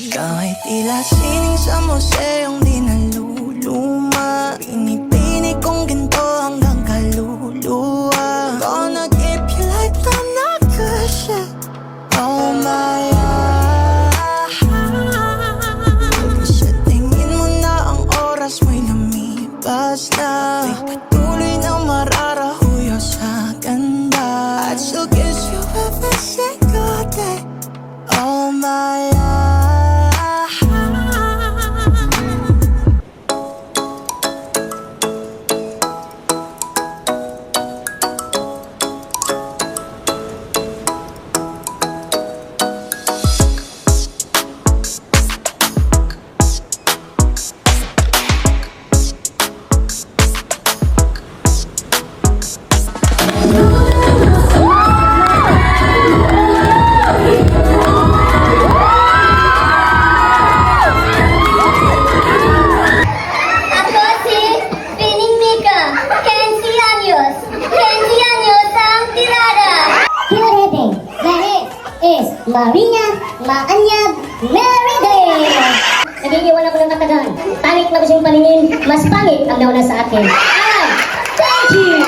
Kahit tila sining sa museong di naluluma, pinipini kong ginto hanggang kaluluwa. Gonna keep you like I'm not good shit. Oh my God. Sa tingin mo na ang oras mo'y lumipas na, di patuloy na mararahuyo sa ganda. I'd still kiss you every single day. Oh my God. Marinya, Maanyab, Meriday! Nag-iiwan ako ng katagan. Pangit na gusto yung paningin, mas pangit ang nauna sa akin. Ay! Thank you!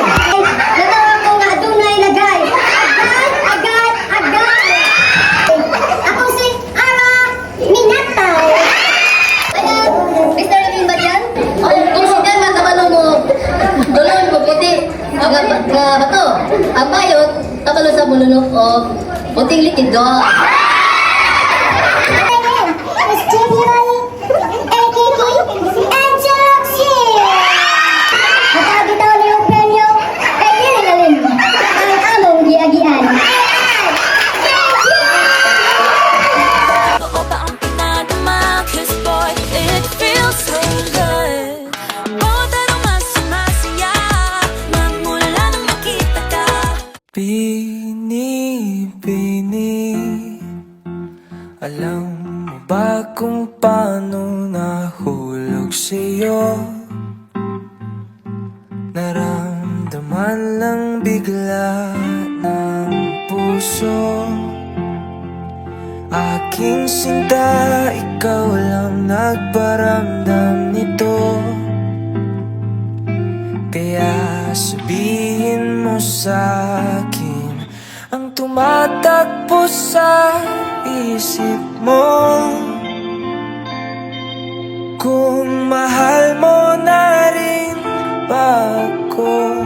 Natawa ko nga tunay na gay. Agad! Ako si Ara Minatay. Ano? Mr. Levin ba yan? Kung si Dan, makabalo mo. Dulon mo, puti. Nga bato. Ang bayot, kabalo sa bulunok o puting likido. Alam mo ba kung paano nahulog sa'yo? Naramdaman lang bigla ng puso. Aking sinta, ikaw lang nagparamdam nito. Kaya sabihin mo sa'kin ang tumatakbo sa isip mo. Kung mahal mo na rin ba ako,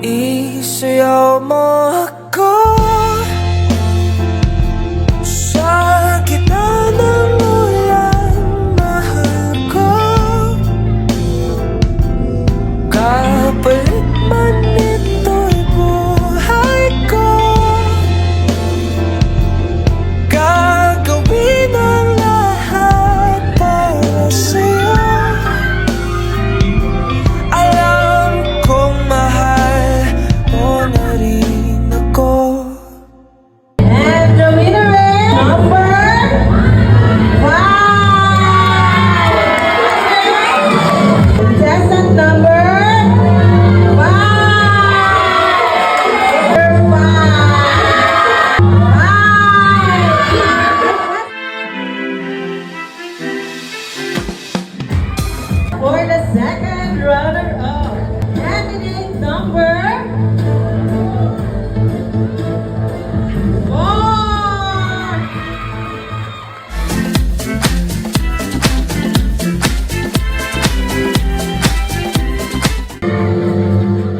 isayaw mo ako sa gitna ng ulan, mahal ko. Kapalit man ito'y buhay ko, gagawin ang lahat para sa'yo. Alam kong mahal mo na rin ako. And the winner is number 5. Contestant number 5. For the second runner-up, candidate number 4.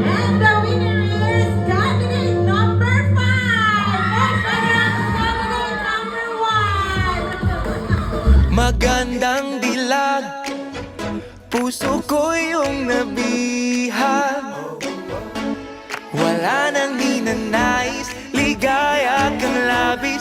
And the winner is candidate number 5. Next candidate number 1. Magandang dilag, puso ko yung nabihag. Wala nang ninanais, ligaya kang labis